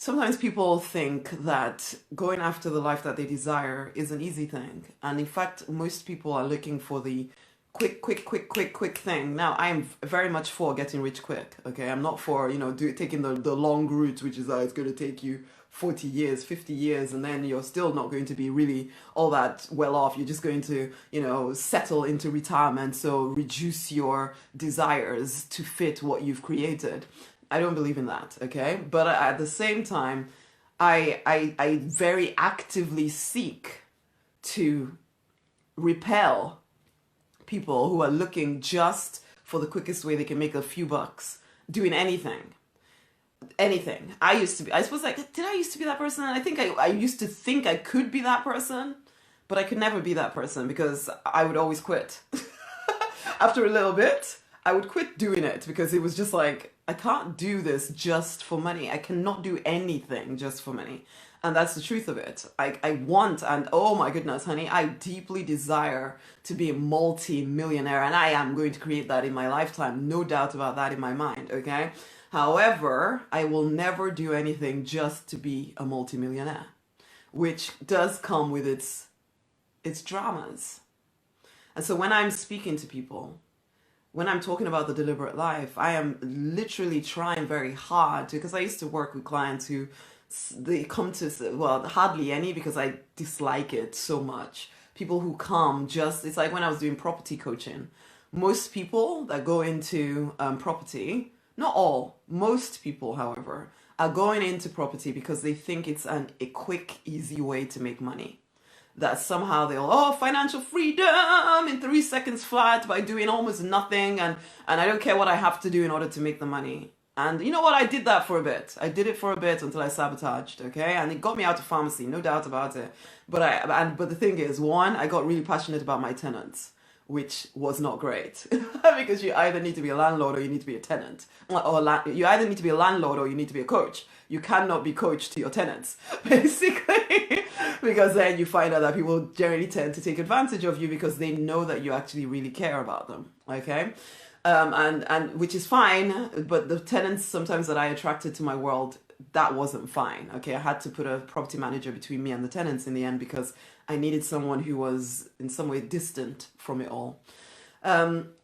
Sometimes people think that going after the life that they desire is an easy thing. And in fact, most people are looking for the quick thing. Now, I'm very much for getting rich quick. Okay. I'm not for, taking the long route, which is it's going to take you 40 years, 50 years, and then you're still not going to be really all that well off. You're just going to, settle into retirement. So reduce your desires to fit what you've created. I don't believe in that, okay? But at the same time, I very actively seek to repel people who are looking just for the quickest way they can make a few bucks doing anything. Anything. I suppose, did I used to be that person? And I think I used to think I could be that person, but I could never be that person because I would always quit. After a little bit, I would quit doing it because it was just like, I can't do this just for money. I cannot do anything just for money. And that's the truth of it. I want, and oh my goodness, honey, I deeply desire to be a multi-millionaire, and I am going to create that in my lifetime. No doubt about that in my mind, okay? However, I will never do anything just to be a multi-millionaire, which does come with its dramas. And so when I'm speaking to people, when I'm talking about the deliberate life, I am literally trying very hard to, because I used to work with clients who they come to, well, hardly any because I dislike it so much. People who come just, it's like when I was doing property coaching. Most people that go into property, not all, most people, however, are going into property because they think it's a quick, easy way to make money. That somehow financial freedom in 3 seconds flat by doing almost nothing, and I don't care what I have to do in order to make the money. And you know what? I did that for a bit. I did it for a bit until I sabotaged, okay? And it got me out of pharmacy, no doubt about it. But the thing is, one, I got really passionate about my tenants, which was not great. Because you either need to be a landlord or you need to be a tenant. You either need to be a landlord or you need to be a coach. You cannot be coached to your tenants, basically. Because then you find out that people generally tend to take advantage of you because they know that you actually really care about them, okay? And which is fine, but the tenants sometimes that I attracted to my world, that wasn't fine. Okay, I had to put a property manager between me and the tenants in the end because I needed someone who was in some way distant from it all.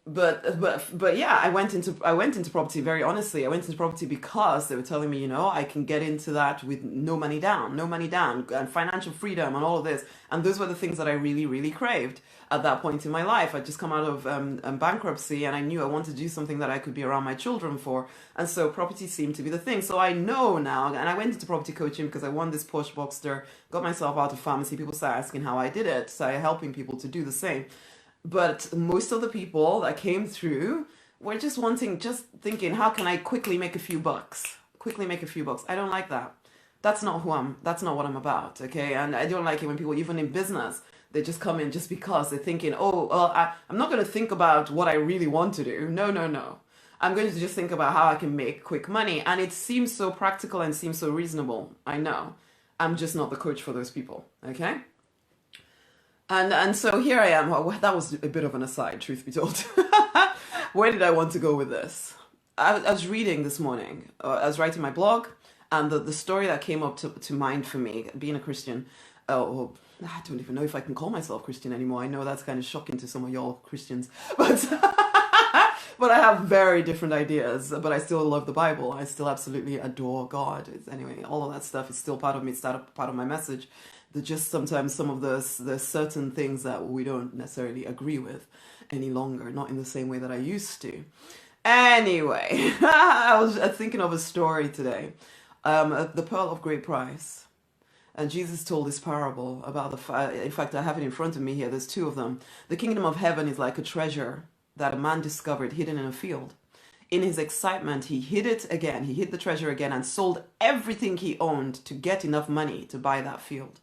But yeah, I went into property very honestly. I went into property because they were telling me, I can get into that with no money down, and financial freedom and all of this. And those were the things that I really, really craved at that point in my life. I'd just come out of bankruptcy, and I knew I wanted to do something that I could be around my children for. And so property seemed to be the thing. So I know now, and I went into property coaching because I won this Porsche Boxster, got myself out of pharmacy. People started asking how I did it, started helping people to do the same. But most of the people that came through were just thinking, how can I quickly make a few bucks? I don't like that. That's not what I'm about, okay? And I don't like it when people, even in business, they just come in just because they're thinking, I'm not going to think about what I really want to do. No. I'm going to just think about how I can make quick money. And it seems so practical and seems so reasonable. I know. I'm just not the coach for those people, okay? And so here I am. Well, that was a bit of an aside, truth be told. Where did I want to go with this? I was reading this morning. I was writing my blog, and the story that came up to mind for me, being a Christian, I don't even know if I can call myself Christian anymore. I know that's kind of shocking to some of y'all Christians, but but I have very different ideas. But I still love the Bible. I still absolutely adore God. Anyway, all of that stuff is still part of me. It's part of my message. That just sometimes some of the certain things that we don't necessarily agree with any longer, not in the same way that I used to. Anyway, I was thinking of a story today, the pearl of great price. And Jesus told this parable about in fact, I have it in front of me here. There's two of them. The kingdom of heaven is like a treasure that a man discovered hidden in a field. In his excitement, he hid it again. He hid the treasure again and sold everything he owned to get enough money to buy that field.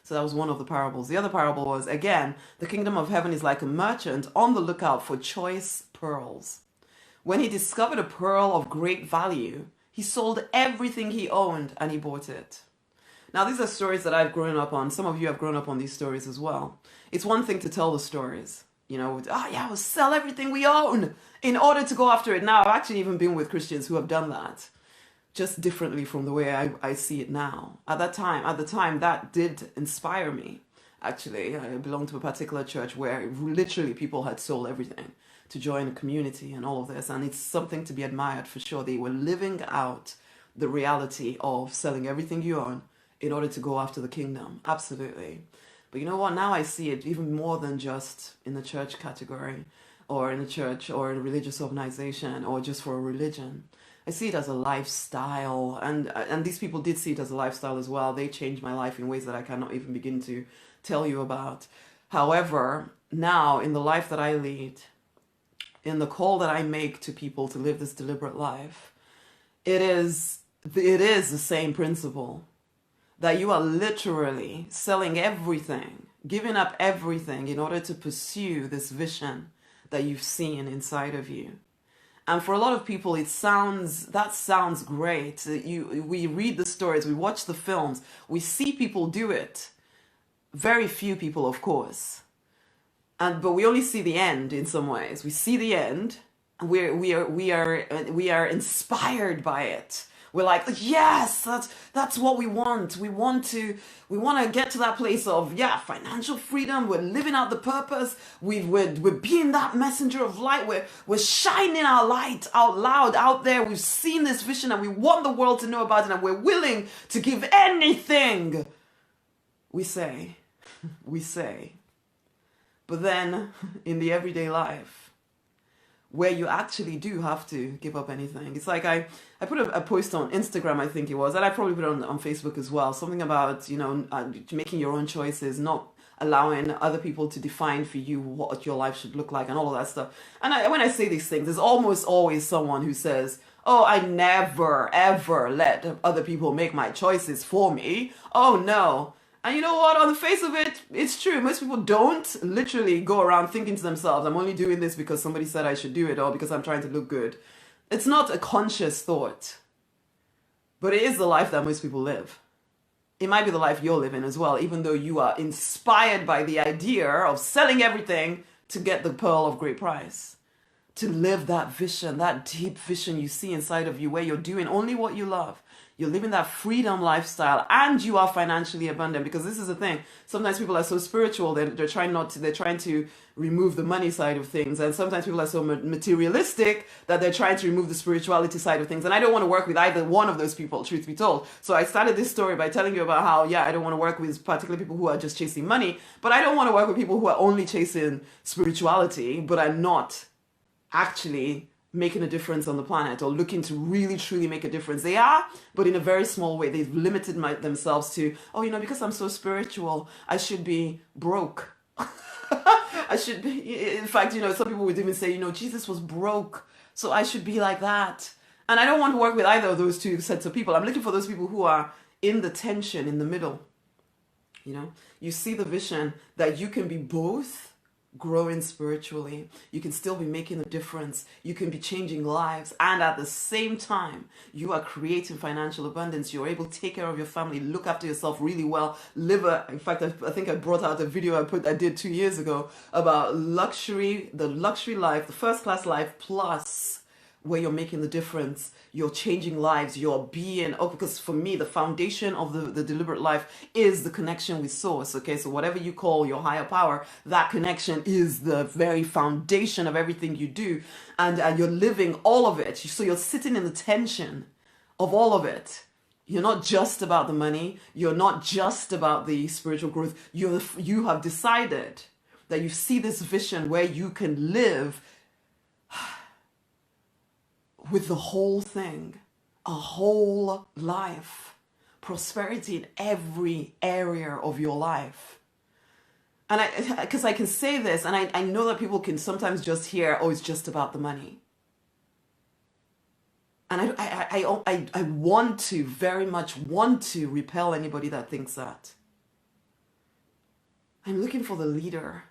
So that was one of the parables. The other parable was, again, the kingdom of heaven is like a merchant on the lookout for choice pearls. When he discovered a pearl of great value, he sold everything he owned and he bought it. Now, these are stories that I've grown up on. Some of you have grown up on these stories as well. It's one thing to tell the stories. We'll sell everything we own in order to go after it. Now, I've actually even been with Christians who have done that. just differently from the way I see it now. At the time, that did inspire me. Actually, I belonged to a particular church where literally people had sold everything to join a community and all of this, and it's something to be admired for sure. They were living out the reality of selling everything you own in order to go after the kingdom. Absolutely. But you know what? Now I see it even more than just in the church category or in a church or in a religious organization or just for a religion. I see it as a lifestyle, and these people did see it as a lifestyle as well. They changed my life in ways that I cannot even begin to tell you about. However, now in the life that I lead, in the call that I make to people to live this deliberate life, it is the same principle that you are literally selling everything, giving up everything in order to pursue this vision that you've seen inside of you. And for a lot of people, that sounds great. We read the stories, we watch the films, we see people do it. Very few people, of course. But we only see the end in some ways. We see the end, and we are inspired by it. We're like, yes, that's what we want. We want to get to that place of, yeah, financial freedom. We're living out the purpose. We're being that messenger of light. We're shining our light out loud out there. We've seen this vision and we want the world to know about it, and we're willing to give anything. We say. But then in the everyday life, where you actually do have to give up anything. It's like I put a post on Instagram, I think it was, and I probably put it on Facebook as well. Something about, making your own choices, not allowing other people to define for you what your life should look like and all of that stuff. And when I say these things, there's almost always someone who says, oh, I never, ever let other people make my choices for me. Oh, no. And you know what? On the face of it, it's true. Most people don't literally go around thinking to themselves, I'm only doing this because somebody said I should do it or because I'm trying to look good. It's not a conscious thought. But it is the life that most people live. It might be the life you're living as well, even though you are inspired by the idea of selling everything to get the pearl of great price. To live that vision, that deep vision you see inside of you where you're doing only what you love. You're living that freedom lifestyle and you are financially abundant, because this is the thing. Sometimes people are so spiritual, they're trying to remove the money side of things. And sometimes people are so materialistic that they're trying to remove the spirituality side of things. And I don't want to work with either one of those people, truth be told. So I started this story by telling you about how, I don't want to work with particularly people who are just chasing money, but I don't want to work with people who are only chasing spirituality, but are not actually making a difference on the planet or looking to really truly make a difference. They are, but in a very small way. They've limited themselves to, because I'm so spiritual, I should be broke. I should be, in fact, some people would even say, Jesus was broke, so I should be like that. And I don't want to work with either of those two sets of people. I'm looking for those people who are in the tension, in the middle. You see the vision that you can be both growing spiritually, you can still be making a difference, you can be changing lives, and at the same time you are creating financial abundance. You're able to take care of your family, look after yourself really well, in fact, I think I brought out a video I did 2 years ago about the luxury life, the first class life, plus where you're making the difference, you're changing lives, you're being, because for me, the foundation of the deliberate life is the connection with source, okay? So whatever you call your higher power, that connection is the very foundation of everything you do, and you're living all of it. So you're sitting in the tension of all of it. You're not just about the money, you're not just about the spiritual growth, you have decided that you see this vision where you can live with the whole thing, a whole life, prosperity in every area of your life. And because I can say this, and I know that people can sometimes just hear, it's just about the money. And I want to, very much want to repel anybody that thinks that. I'm looking for the leader,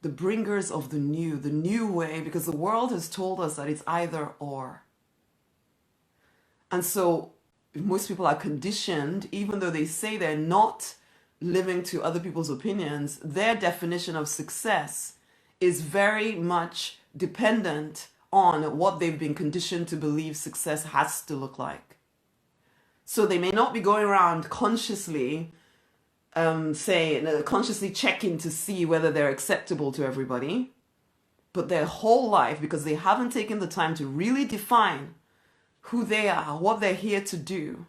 the bringers of the new way, because the world has told us that it's either or. And so most people are conditioned, even though they say they're not living to other people's opinions, their definition of success is very much dependent on what they've been conditioned to believe success has to look like. So they may not be going around consciously consciously checking to see whether they're acceptable to everybody, but their whole life, because they haven't taken the time to really define who they are, what they're here to do,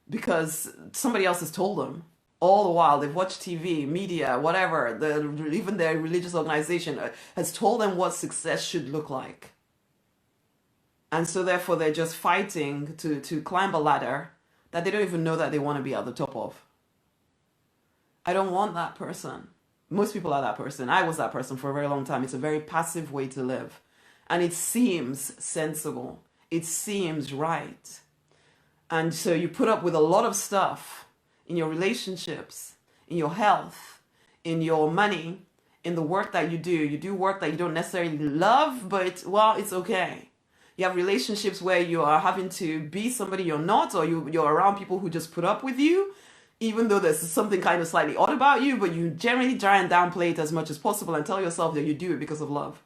because somebody else has told them. All the while they've watched TV, media, whatever, even their religious organization has told them what success should look like. And so therefore they're just fighting to climb a ladder that they don't even know that they want to be at the top of. I don't want that person. Most people are that person. I was that person for a very long time. It's a very passive way to live. And it seems sensible. It seems right. And so you put up with a lot of stuff in your relationships, in your health, in your money, in the work that you do. You do work that you don't necessarily love, but, well, it's okay. You have relationships where you are having to be somebody you're not, or you're around people who just put up with you, even though there's something kind of slightly odd about you, but you generally try and downplay it as much as possible and tell yourself that you do it because of love.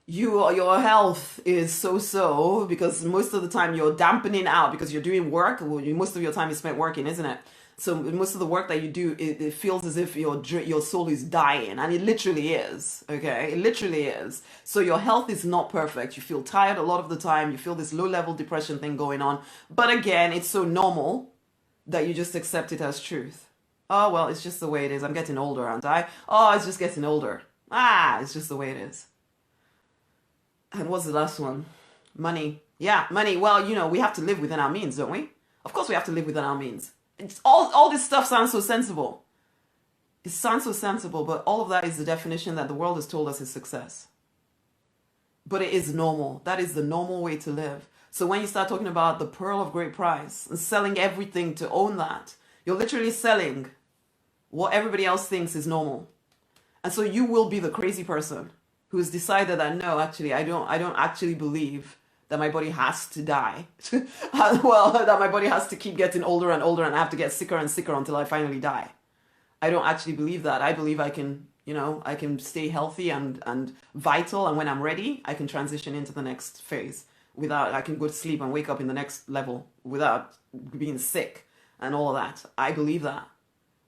Your health is so because most of the time you're dampening out because you're doing work. Well, most of your time is spent working, isn't it? So most of the work that you do, it feels as if your soul is dying, and it literally is, okay? It literally is. So your health is not perfect. You feel tired a lot of the time. You feel this low-level depression thing going on. But again, it's so normal that you just accept it as truth. Oh, well, it's just the way it is. I'm getting older, aren't I? Oh, it's just getting older. It's just the way it is. And what's the last one? Money. Yeah, money. Well, we have to live within our means, don't we? Of course we have to live within our means. It's all this stuff sounds so sensible. It sounds so sensible, but all of that is the definition that the world has told us is success. But it is normal. That is the normal way to live. So when you start talking about the pearl of great price and selling everything to own that, you're literally selling what everybody else thinks is normal. And so you will be the crazy person who's decided that, no, actually, I don't actually believe that my body has to die. Well, that my body has to keep getting older and older and I have to get sicker and sicker until I finally die. I don't actually believe that. I believe I can, I can stay healthy and vital, and when I'm ready, I can transition into the next phase I can go to sleep and wake up in the next level without being sick and all of that. I believe that.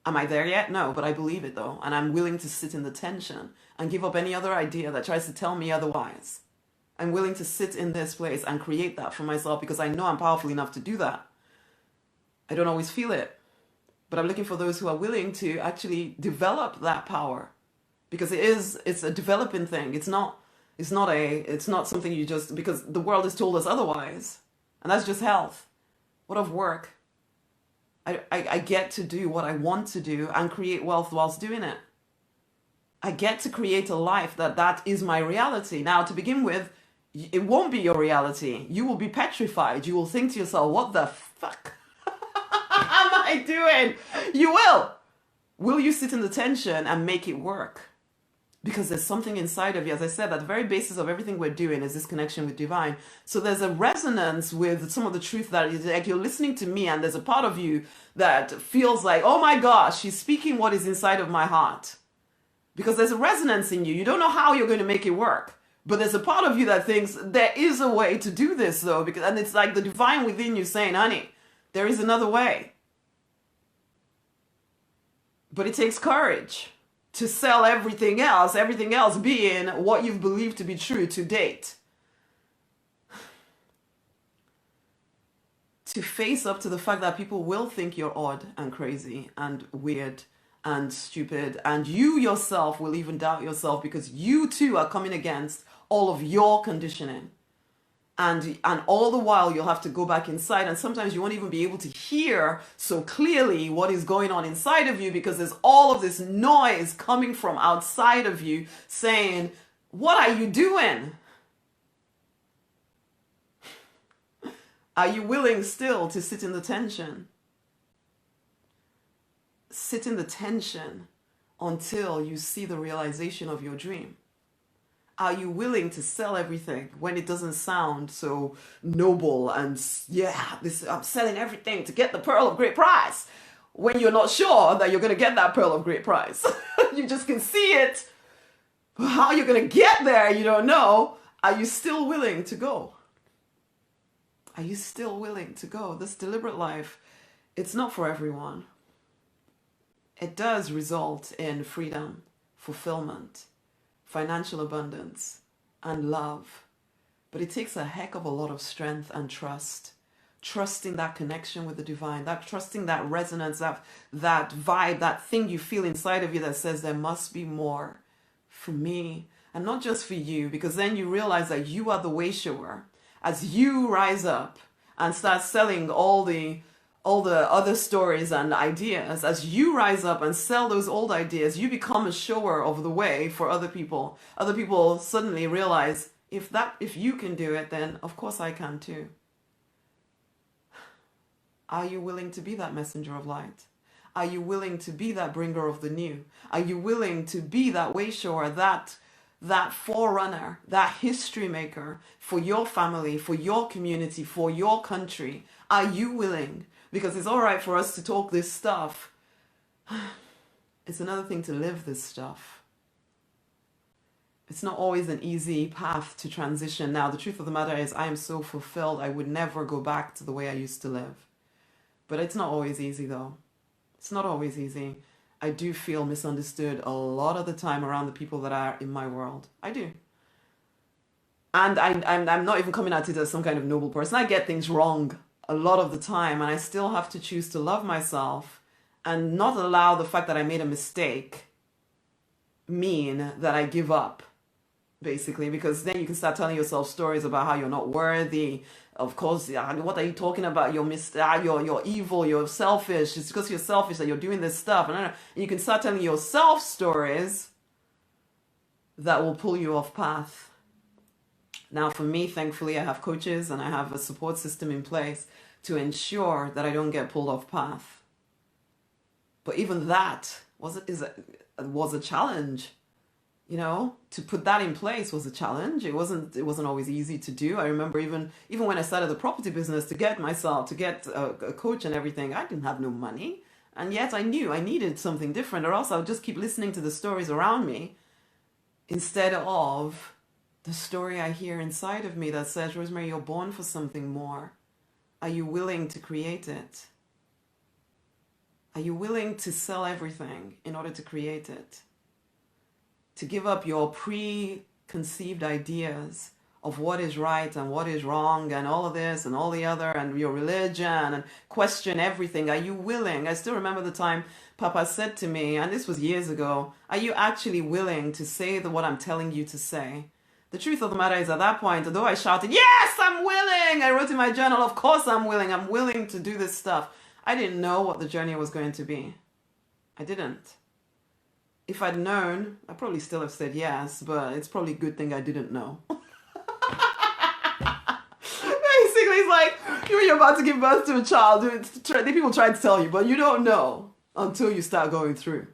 Am I there yet? No, but I believe it though. And I'm willing to sit in the tension and give up any other idea that tries to tell me otherwise. I'm willing to sit in this place and create that for myself because I know I'm powerful enough to do that. I don't always feel it, but I'm looking for those who are willing to actually develop that power, because it's a developing thing. It's not something you just, because the world has told us otherwise. And that's just health. What of work? I get to do what I want to do and create wealth whilst doing it. I get to create a life that is my reality. Now, to begin with, it won't be your reality. You will be petrified. You will think to yourself, what the fuck am I doing? You will. Will you sit in the tension and make it work? Because there's something inside of you. As I said, at the very basis of everything we're doing is this connection with divine. So there's a resonance with some of the truth that is like you're listening to me, and there's a part of you that feels like, oh my gosh, she's speaking what is inside of my heart. Because there's a resonance in you. You don't know how you're going to make it work. But there's a part of you that thinks there is a way to do this though. And it's like the divine within you saying, honey, there is another way. But it takes courage to sell everything else being what you've believed to be true to date. To face up to the fact that people will think you're odd and crazy and weird and stupid, and you yourself will even doubt yourself because you too are coming against all of your conditioning. And all the while you'll have to go back inside, and sometimes you won't even be able to hear so clearly what is going on inside of you because there's all of this noise coming from outside of you saying, what are you doing? Are you willing still to sit in the tension? Sit in the tension until you see the realization of your dream. Are you willing to sell everything when it doesn't sound so noble and I'm selling everything to get the pearl of great price, when you're not sure that you're going to get that pearl of great price? You just can see it. But how you're going to get there, you don't know. Are you still willing to go? Are you still willing to go? This deliberate life, it's not for everyone. It does result in freedom, fulfillment, financial abundance, and love. But it takes a heck of a lot of strength and trust. Trusting that connection with the divine, that trusting that resonance, that vibe, that thing you feel inside of you that says there must be more for me, and not just for you, because then you realize that you are the way shower. As you rise up and start selling all the other stories and ideas, as you rise up and sell those old ideas, you become a shower of the way for other people. Other people suddenly realize, if you can do it, then of course I can too. Are you willing to be that messenger of light? Are you willing to be that bringer of the new? Are you willing to be that way shower, that forerunner, that history maker for your family, for your community, for your country? Are you willing? Because it's all right for us to talk this stuff. It's another thing to live this stuff. It's not always an easy path to transition. Now, the truth of the matter is I am so fulfilled, I would never go back to the way I used to live. But it's not always easy, though. It's not always easy. I do feel misunderstood a lot of the time around the people that are in my world. I do. And I'm not even coming at it as some kind of noble person. I get things wrong a lot of the time, and I still have to choose to love myself and not allow the fact that I made a mistake mean that I give up, basically, because then you can start telling yourself stories about how you're not worthy. Of course, what are you talking about? You're evil, you're selfish. It's because you're selfish that you're doing this stuff. And you can start telling yourself stories that will pull you off path. Now, for me, thankfully, I have coaches and I have a support system in place to ensure that I don't get pulled off path. But even that was a challenge. You know, to put that in place was a challenge. It wasn't always easy to do. I remember even when I started the property business, to get a coach and everything, I didn't have no money. And yet I knew I needed something different, or else I would just keep listening to the stories around me instead of the story I hear inside of me that says, Rosemary, you're born for something more. Are you willing to create it? Are you willing to sell everything in order to create it? To give up your preconceived ideas of what is right and what is wrong and all of this and all the other and your religion, and question everything. Are you willing? I still remember the time Papa said to me, and this was years ago, are you actually willing to say what I'm telling you to say? The truth of the matter is, at that point, although I shouted, yes, I'm willing, I wrote in my journal, of course I'm willing to do this stuff. I didn't know what the journey was going to be. I didn't. If I'd known, I probably still have said yes, but it's probably a good thing I didn't know. Basically, it's like, you're about to give birth to a child, people try to tell you, but you don't know until you start going through.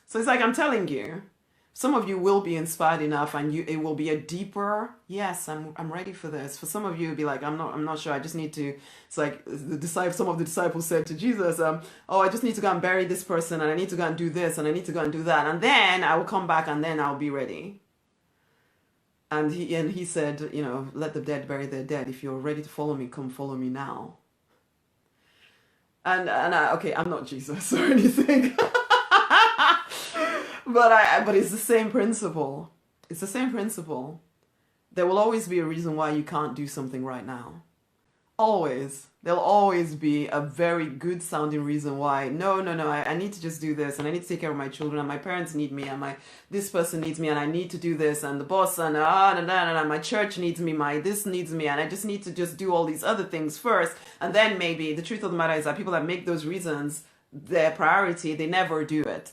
So it's like, I'm telling you, some of you will be inspired enough, and it will be a deeper, yes, I'm ready for this. For some of you, it'll be like, I'm not sure, I just need to, it's like some of the disciples said to Jesus, I just need to go and bury this person, and I need to go and do this, and I need to go and do that, and then I will come back, and then I'll be ready. And he said, let the dead bury their dead. If you're ready to follow me, come follow me now. And I'm not Jesus or anything. But it's the same principle. It's the same principle. There will always be a reason why you can't do something right now. Always. There'll always be a very good sounding reason why, no, I need to just do this, and I need to take care of my children, and my parents need me, and this person needs me, and I need to do this, and the boss, and my church needs me, this needs me, and I just need to just do all these other things first. And then maybe the truth of the matter is that people that make those reasons their priority, they never do it.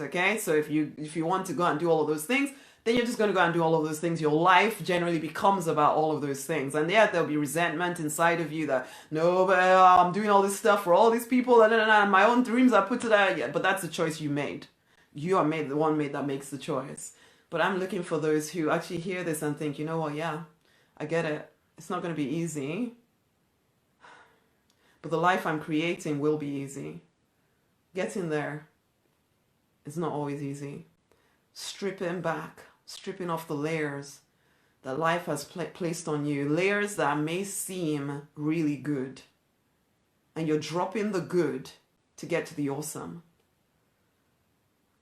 Okay? So if you want to go and do all of those things, then you're just going to go and do all of those things. Your life generally becomes about all of those things. And there'll be resentment inside of you that, no, but I'm doing all this stuff for all these people, and my own dreams I put to that. Yeah, but that's the choice you made. You are the one that makes the choice. But I'm looking for those who actually hear this and think, you know what, yeah, I get it. It's not going to be easy. But the life I'm creating will be easy. Getting there is not always easy. Stripping off the layers that life has placed on you, layers that may seem really good, and you're dropping the good to get to the awesome.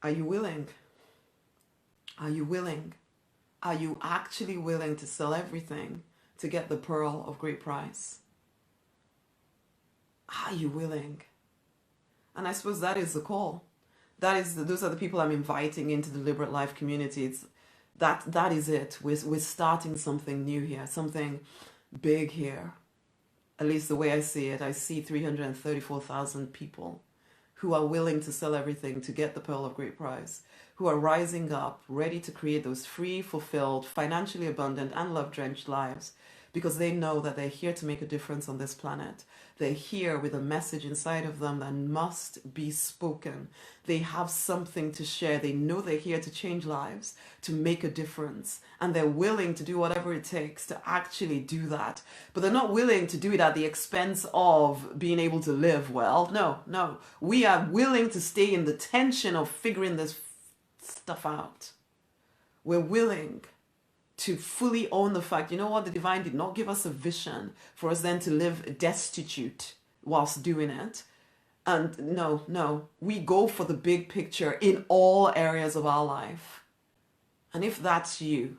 Are you willing? Are you willing? Are you actually willing to sell everything to get the pearl of great price? Are you willing? And I suppose that is the call. Those are the people I'm inviting into the Deliberate Life community. That is it. We're starting something new here, something big here. At least the way I see it, I see 334,000 people who are willing to sell everything to get the pearl of great price, who are rising up, ready to create those free, fulfilled, financially abundant, and love-drenched lives, because they know that they're here to make a difference on this planet. They're here with a message inside of them that must be spoken. They have something to share. They know they're here to change lives, to make a difference, and they're willing to do whatever it takes to actually do that. But they're not willing to do it at the expense of being able to live well. No. We are willing to stay in the tension of figuring this stuff out. We're willing to fully own the fact, you know what, the divine did not give us a vision for us then to live destitute whilst doing it. And no, we go for the big picture in all areas of our life. And if that's you,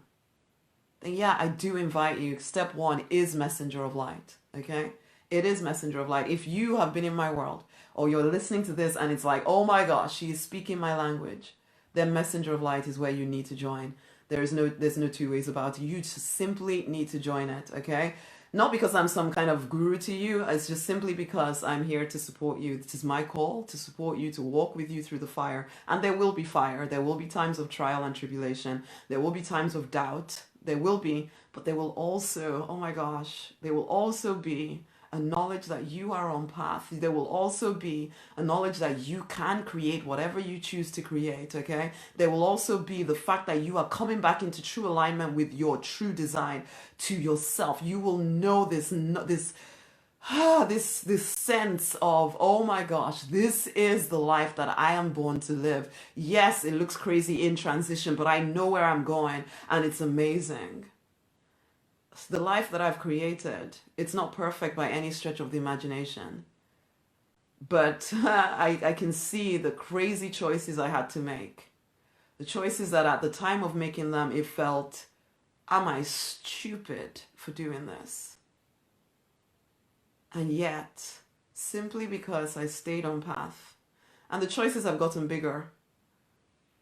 then yeah, I do invite you. Step one is Messenger of Light, okay? It is Messenger of Light. If you have been in my world, or you're listening to this and it's like, oh my gosh, she is speaking my language, then Messenger of Light is where you need to join. There's no two ways about it. You just simply need to join it, okay? Not because I'm some kind of guru to you. It's just simply because I'm here to support you. This is my call to support you, to walk with you through the fire. And there will be fire. There will be times of trial and tribulation. There will be times of doubt. There will be. But there will also, oh my gosh, there will also be a knowledge that you are on path. There will also be a knowledge that you can create whatever you choose to create, okay? There will also be the fact that you are coming back into true alignment with your true design to yourself. You will know this sense of, oh my gosh, this is the life that I am born to live. Yes, it looks crazy in transition, but I know where I'm going, and it's amazing. The life that I've created, it's not perfect by any stretch of the imagination, but I can see the crazy choices I had to make. The choices that at the time of making them, it felt, am I stupid for doing this? And yet, simply because I stayed on path, and the choices have gotten bigger,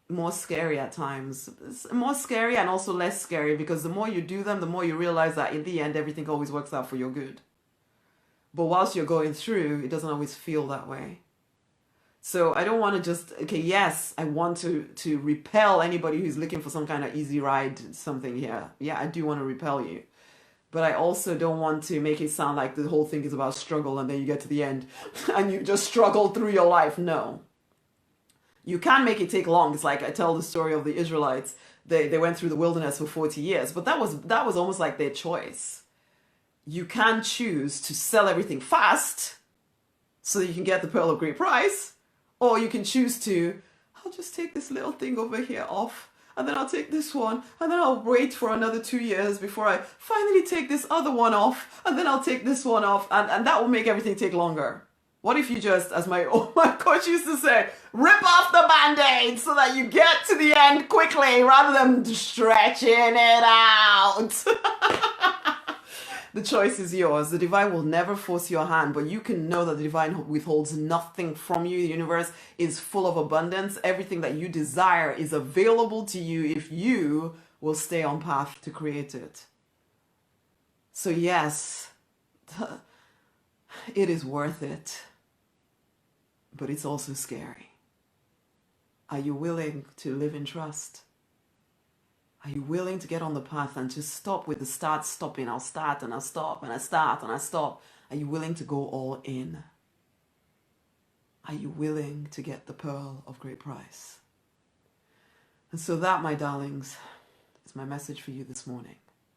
more scary at times. It's more scary and also less scary, because the more you do them, the more you realize that in the end, everything always works out for your good. But whilst you're going through, it doesn't always feel that way. So I don't want to just, okay, yes, I want to repel anybody who's looking for some kind of easy ride, something here. Yeah, I do want to repel you. But I also don't want to make it sound like the whole thing is about struggle and then you get to the end and you just struggle through your life. No. You can make it take long. It's like I tell the story of the Israelites. They went through the wilderness for 40 years, but that was almost like their choice. You can choose to sell everything fast so that you can get the pearl of great price, or you can choose to, I'll just take this little thing over here off, and then I'll take this one, and then I'll wait for another 2 years before I finally take this other one off, and then I'll take this one off, and that will make everything take longer. What if you just, as my coach used to say, rip off the Band-Aid so that you get to the end quickly rather than stretching it out? The choice is yours. The divine will never force your hand, but you can know that the divine withholds nothing from you. The universe is full of abundance. Everything that you desire is available to you if you will stay on path to create it. So yes, it is worth it. But it's also scary. Are you willing to live in trust? Are you willing to get on the path and just stop with the start stopping? I'll start and I'll stop and I start and I stop. Are you willing to go all in? Are you willing to get the pearl of great price? And so that, my darlings, is my message for you this morning.